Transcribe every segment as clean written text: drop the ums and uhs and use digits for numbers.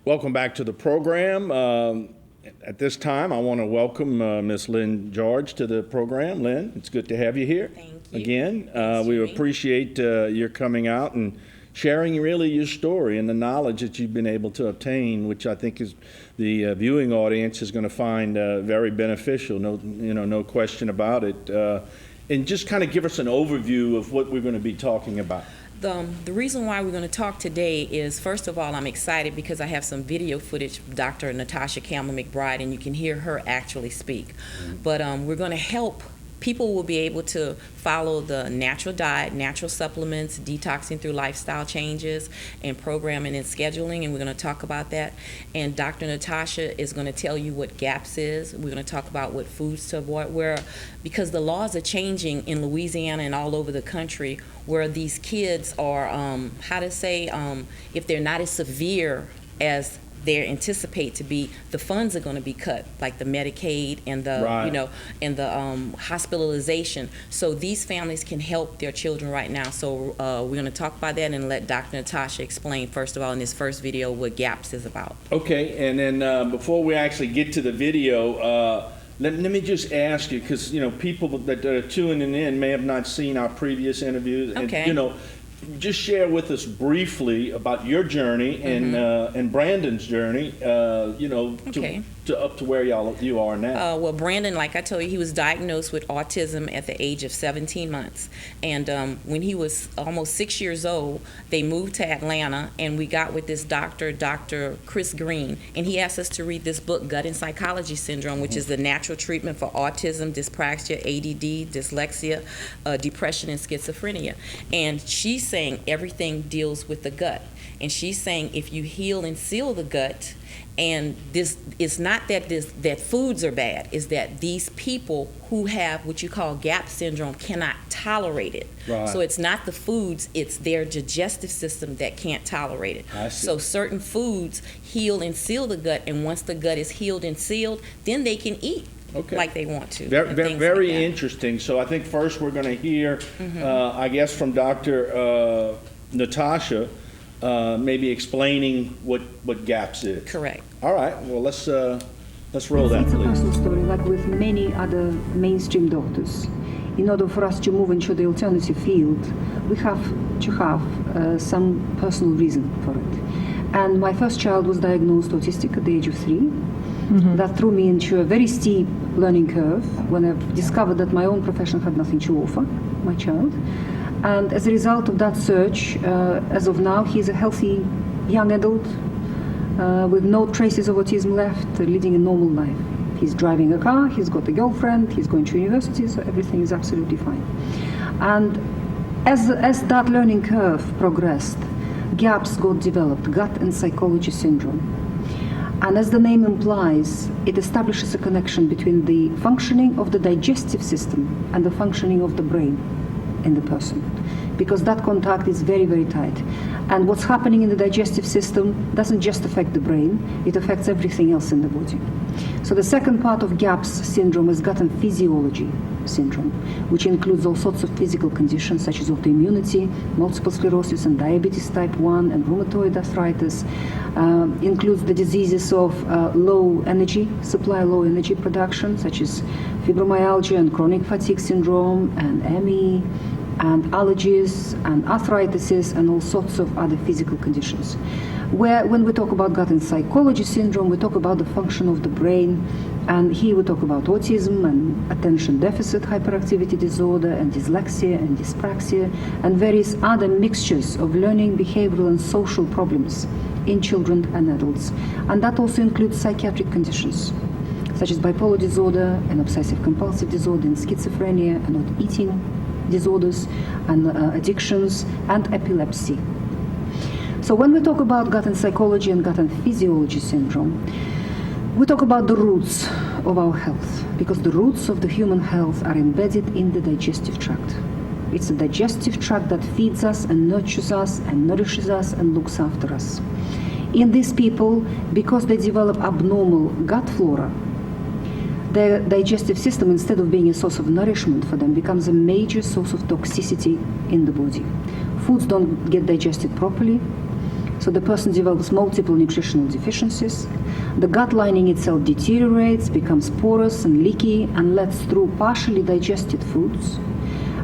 Welcome back to the program. At this time, I want to welcome Ms. Lynne George to the program. Lynne, it's good to have you here. Thank you. Again. Thanks, We Jimmy. appreciate your coming out and sharing really your story and the knowledge that you've been able to obtain, which I think is the viewing audience is going to find very beneficial. No question about it. And just kind of give us an overview of what we're going to be talking about. The reason why we're going to talk today is, first of all, I'm excited because I have some video footage of Dr. Natasha McBride, and you can hear her actually speak. Mm-hmm. But we're going to help. People will be able to follow the natural diet, natural supplements, detoxing through lifestyle changes, and programming and scheduling, and we're going to talk about that. And Dr. Natasha is going to tell you what GAPS is. We're going to talk about what foods to avoid, because the laws are changing in Louisiana and all over the country, where these kids are, if they're not as severe as they anticipate to be, the funds are going to be cut, like the Medicaid and the right. And the hospitalization. So these families can help their children right now. So we're going to talk about that and let Dr. Natasha explain, first of all, in this first video, what GAPS is about. Okay, and then before we actually get to the video, let me just ask you, because people that are tuning in may have not seen our previous interviews. Okay. And, just share with us briefly about your journey and Brandon's journey, Okay. to up to where you are now. Well, Brandon, like I told you, he was diagnosed with autism at the age of 17 months. And when he was almost 6 years old, they moved to Atlanta, and we got with this doctor, Dr. Chris Green, and he asked us to read this book, Gut and Psychology Syndrome, which is the natural treatment for autism, dyspraxia, ADD, dyslexia, depression, and schizophrenia. And she's saying everything deals with the gut. And she's saying if you heal and seal the gut, and this, it's not that foods are bad, is that these people who have what you call GAP syndrome cannot tolerate it. Right. So it's not the foods, it's their digestive system that can't tolerate it. I see. So certain foods heal and seal the gut, and once the gut is healed and sealed, then they can eat. Okay. Like they want to. Very interesting. So I think first we're going to hear, I guess, from Dr. Natasha, maybe explaining what GAPS is. Correct. All right. Well, let's roll that, It's a please. personal story, like with many other mainstream doctors. In order for us to move into the alternative field, we have to have some personal reason for it. And my first child was diagnosed autistic at the age of 3. That threw me into a very steep learning curve when I discovered that my own profession had nothing to offer my child. And as a result of that search, as of now, he's a healthy young adult with no traces of autism left, leading a normal life. He's driving a car, he's got a girlfriend, he's going to university, so everything is absolutely fine. And as that learning curve progressed, GAPS got developed, Gut and Psychology Syndrome. And as the name implies, it establishes a connection between the functioning of the digestive system and the functioning of the brain in the person, because that contact is very, very tight. And what's happening in the digestive system doesn't just affect the brain, it affects everything else in the body. So the second part of GAPS syndrome is gut and physiology syndrome, which includes all sorts of physical conditions such as autoimmunity, multiple sclerosis and diabetes type 1 and rheumatoid arthritis, includes the diseases of low energy supply, low energy production, such as fibromyalgia and chronic fatigue syndrome and ME, and allergies and arthritis and all sorts of other physical conditions. Where when we talk about gut and psychology syndrome, we talk about the function of the brain, and here we talk about autism and attention deficit hyperactivity disorder and dyslexia and dyspraxia and various other mixtures of learning, behavioral and social problems in children and adults. And that also includes psychiatric conditions such as bipolar disorder and obsessive compulsive disorder and schizophrenia and not eating disorders and addictions and epilepsy. So when we talk about gut and psychology and gut and physiology syndrome, we talk about the roots of our health, because the roots of the human health are embedded in the digestive tract. It's a digestive tract that feeds us and nurtures us and nourishes us and looks after us. In these people, because they develop abnormal gut flora, their digestive system, instead of being a source of nourishment for them, becomes a major source of toxicity in the body. Foods don't get digested properly, So the person develops multiple nutritional deficiencies. The gut lining itself deteriorates, becomes porous and leaky, and lets through partially digested foods.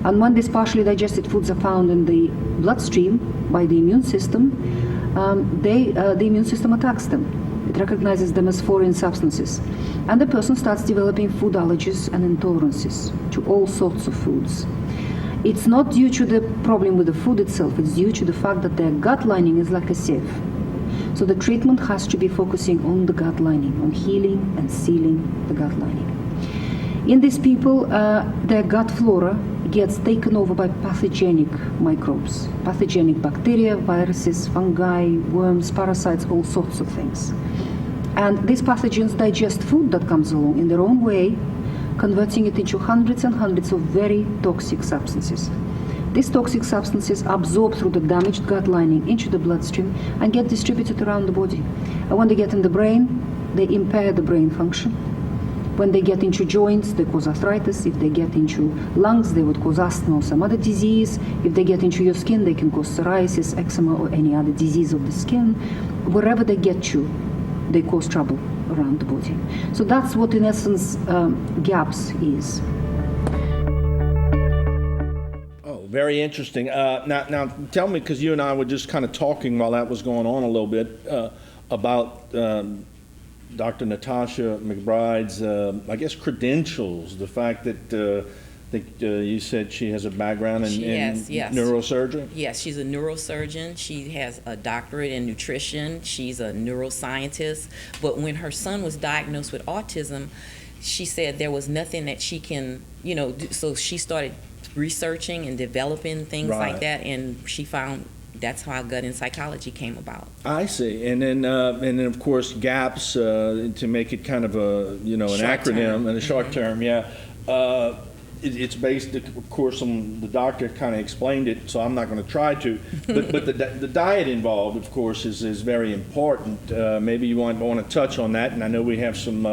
And when these partially digested foods are found in the bloodstream by the immune system, the immune system attacks them. It recognizes them as foreign substances. And the person starts developing food allergies and intolerances to all sorts of foods. It's not due to the problem with the food itself, it's due to the fact that their gut lining is like a sieve. So the treatment has to be focusing on the gut lining, on healing and sealing the gut lining. In these people, their gut flora gets taken over by pathogenic microbes, pathogenic bacteria, viruses, fungi, worms, parasites, all sorts of things. And these pathogens digest food that comes along in their own way, converting it into hundreds and hundreds of very toxic substances. These toxic substances absorb through the damaged gut lining into the bloodstream and get distributed around the body. And when they get in the brain, they impair the brain function. When they get into joints, they cause arthritis. If they get into lungs, they would cause asthma or some other disease. If they get into your skin, they can cause psoriasis, eczema, or any other disease of the skin. Wherever they get to, they cause trouble around the body. So that's what, in essence, GAPS is. Oh, very interesting. Now, tell me, because you and I were just kind of talking while that was going on a little bit, about Dr. Natasha McBride's, I guess, credentials, the fact that I think you said she has a background in yes. neurosurgery? Yes, she's a neurosurgeon. She has a doctorate in nutrition. She's a neuroscientist. But when her son was diagnosed with autism, she said there was nothing that she can, do. So she started researching and developing things like that, and she found that's how gut and psychology came about. I see. And then of course, GAPS, to make it kind of a, an acronym and a short term, it's based, of course, on the doctor kind of explained it, so I'm not going to try to. But the diet involved, of course, is very important. Maybe you want to touch on that, and I know we have some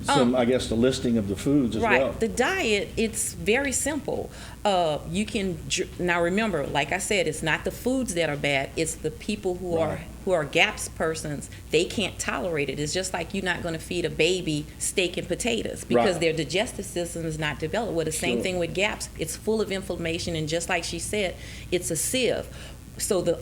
I guess, the listing of the foods as well. Right. The diet, it's very simple. You can, now remember, like I said, it's not the foods that are bad, it's the people who are GAPS persons. They can't tolerate it. It's just like you're not going to feed a baby steak and potatoes because their digestive system is not developed. Well, the same thing with GAPS. It's full of inflammation, and just like she said, it's a sieve. So the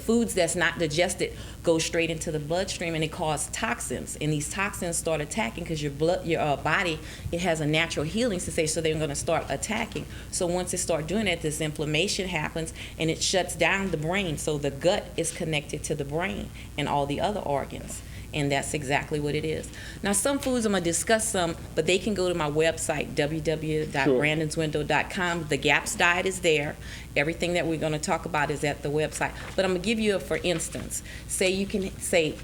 foods that's not digested go straight into the bloodstream, and it causes toxins, and these toxins start attacking because your body, it has a natural healing sensation, so they're going to start attacking. So once it starts doing that, this inflammation happens and it shuts down the brain. So the gut is connected to the brain and all the other organs. And that's exactly what it is. Now, some foods, I'm going to discuss some, but they can go to my website, www.brandonswindow.com. The GAPS diet is there. Everything that we're going to talk about is at the website. But I'm going to give you for instance. Say you can say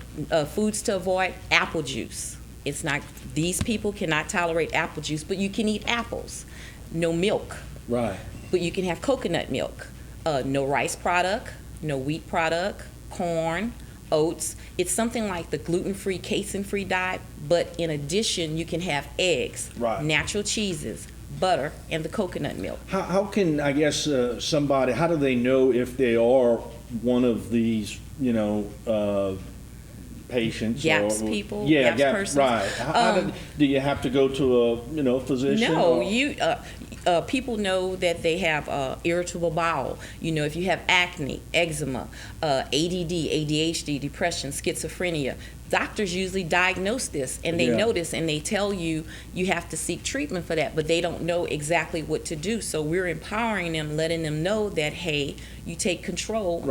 foods to avoid: apple juice. It's not, these people cannot tolerate apple juice, but you can eat apples. No milk. Right. But you can have coconut milk. No rice product, no wheat product, corn, oats. It's something like the gluten-free, casein-free diet, but in addition, you can have eggs, natural cheeses, butter, and the coconut milk. How can, I guess, somebody, how do they know if they are one of these, patients? GAPS people, GAPS persons. Right. Do you have to go to a, physician? No, people know that they have irritable bowel. If you have acne, eczema, ADD, ADHD, depression, schizophrenia, doctors usually diagnose this, and they notice, and they tell you you have to seek treatment for that, but they don't know exactly what to do. So we're empowering them, letting them know that, hey, you take control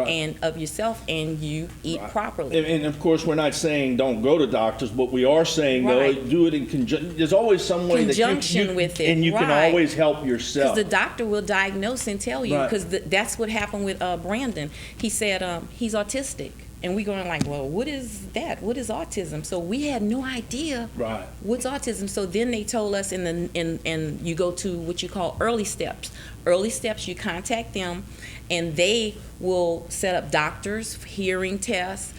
of yourself and you eat properly. And of course, we're not saying don't go to doctors, but we are saying, though, do it in conjunction. There's always some way conjunction with it, and you can always help yourself. Because the doctor will diagnose and tell you, because that's what happened with Brandon. He said he's autistic. And we're going like, well, what is that? What is autism? So we had no idea what's autism. So then they told us, and you go to what you call early steps. Early steps, you contact them, and they will set up doctors, hearing tests,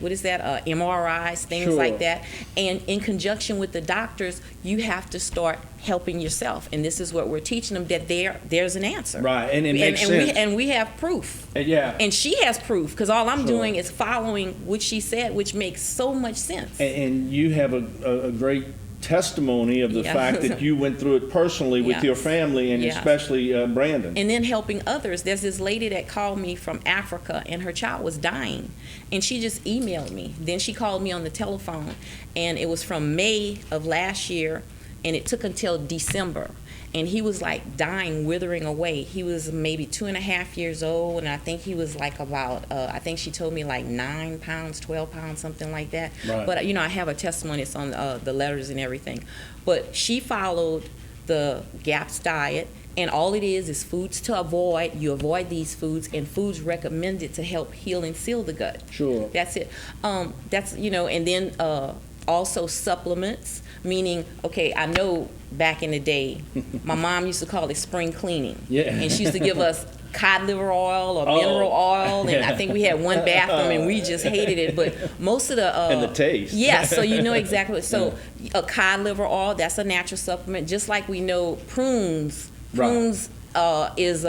what is that, MRIs, things Sure. like that. And in conjunction with the doctors, you have to start helping yourself. And this is what we're teaching them, that there's an answer. Right, and it makes sense. And we have proof. Yeah. And she has proof, because all I'm Sure. doing is following what she said, which makes so much sense. And you have a great testimony of the Yeah. fact that you went through it personally with Yes. your family, and Yes. especially Brandon. And then helping others. There's this lady that called me from Africa, and her child was dying, and she just emailed me. Then she called me on the telephone, and it was from May of last year, and it took until December. And he was like dying, withering away. He was maybe 2.5 years old, and I think he was like about, I think she told me like 9 pounds, 12 pounds, something like that. Right. But, I have a testimony, it's on the letters and everything. But she followed the GAPS diet, and all it is foods to avoid. You avoid these foods, and foods recommended to help heal and seal the gut. Sure. That's it. And then also supplements, meaning, okay, I know back in the day, my mom used to call it spring cleaning. Yeah. And she used to give us cod liver oil or Oh. mineral oil, and I think we had one bathroom, and we just hated it. But most of the And the taste. yeah, so you know exactly. So a cod liver oil, that's a natural supplement. Just like we know prunes is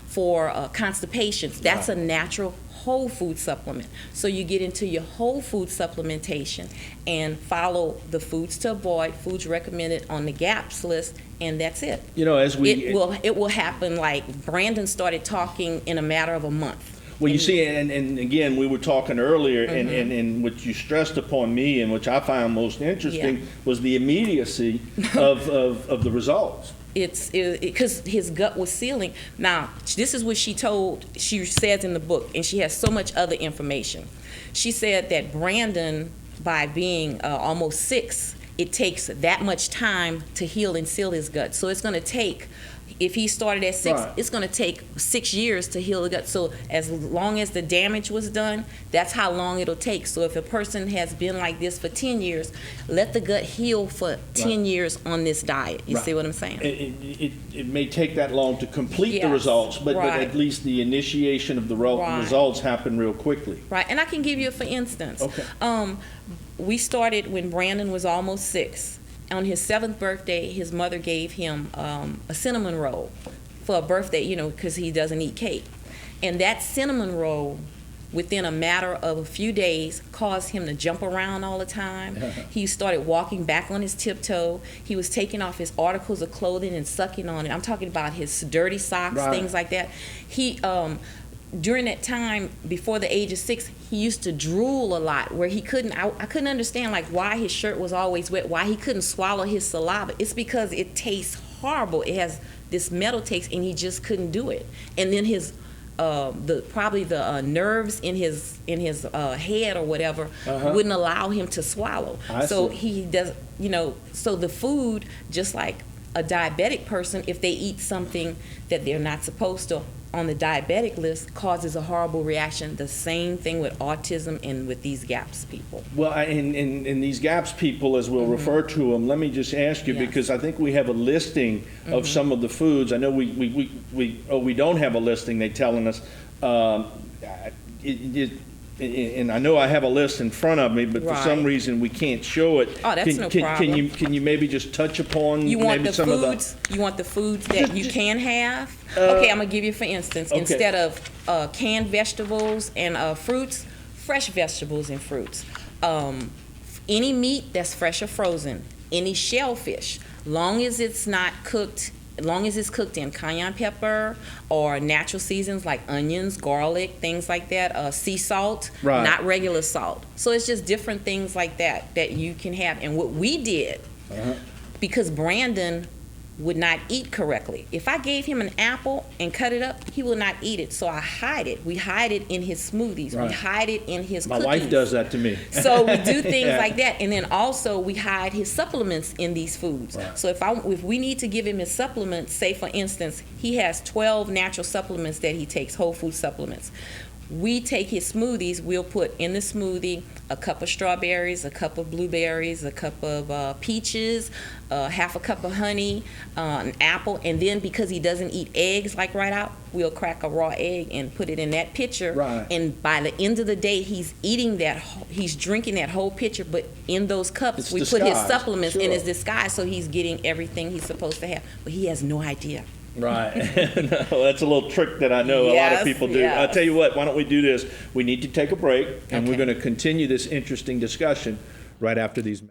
for constipation. That's Right. a natural whole food supplement. So you get into your whole food supplementation and follow the foods to avoid, foods recommended on the GAPS list, and that's it. As we It will happen, like Brandon started talking in a matter of a month. Well, you see, and again, we were talking earlier, and what you stressed upon me, and which I found most interesting, Yeah. was the immediacy of the results. It's because his gut was sealing. Now, this is what she says in the book, and she has so much other information. She said that Brandon, by being almost 6, it takes that much time to heal and seal his gut. So it's going to take, if he started at 6, Right. it's going to take 6 years to heal the gut. So as long as the damage was done, that's how long it'll take. So if a person has been like this for 10 years, let the gut heal for 10 years on this diet. You Right. see what I'm saying? It may take that long to complete the Yes. results, but Right. at least the initiation of the Right. results happen real quickly. Right, and I can give you, for instance, Okay. We started when Brandon was almost 6. On his 7th birthday, his mother gave him a cinnamon roll for a birthday, because he doesn't eat cake. And that cinnamon roll, within a matter of a few days, caused him to jump around all the time. He started walking back on his tiptoe. He was taking off his articles of clothing and sucking on it. I'm talking about his dirty socks, Right. things like that. He during that time, before the age of 6, he used to drool a lot, where he couldn't, I couldn't understand like why his shirt was always wet, why he couldn't swallow his saliva. It's because it tastes horrible. It has this metal taste, and he just couldn't do it. And then his the nerves in his head or whatever wouldn't allow him to swallow. I So see. he does, so the food, just like a diabetic person, if they eat something that they're not supposed to on the diabetic list, causes a horrible reaction. The same thing with autism and with these GAPS people. Well, in these GAPS people, as we'll refer to them, let me just ask you, Yes. because I think we have a listing of some of the foods. I know we don't have a listing, they're telling us. And I know I have a list in front of me, but for some Right. reason we can't show it. Oh, that's no problem. Can you maybe just touch upon You want maybe the some foods? You want the foods that you can have? Okay, I'm gonna give you, for instance, okay. instead of canned vegetables and fruits, fresh vegetables and fruits. Any meat that's fresh or frozen, any shellfish, long as it's not cooked. As long as it's cooked in cayenne pepper or natural seasons like onions, garlic, things like that, sea salt, Right. not regular salt. So it's just different things like that you can have. And what we did, because Brandon would not eat correctly. If I gave him an apple and cut it up, he will not eat it. So I hide it. We hide it in his smoothies. Right. We hide it in his My cookies. wife does that to me. So we do things Yeah. like that, and then also we hide his supplements in these foods. Right. So if we need to give him his supplements, say for instance, he has 12 natural supplements that he takes, whole food supplements. we take his smoothies, we'll put in the smoothie a cup of strawberries, a cup of blueberries, a cup of peaches, half a cup of honey, an apple, and then because he doesn't eat eggs like right out, we'll crack a raw egg and put it in that pitcher. Right. And by the end of the day, he's eating that, he's drinking that whole pitcher, but in those cups, It's we put his disguised, supplements in sure. his disguise, so he's getting everything he's supposed to have, but he has no idea. Right. No, that's a little trick that I know a lot of Yes, people do. yes. I'll tell you what, why don't we do this? We need to take a break, and we're Okay. going to continue this interesting discussion right after these.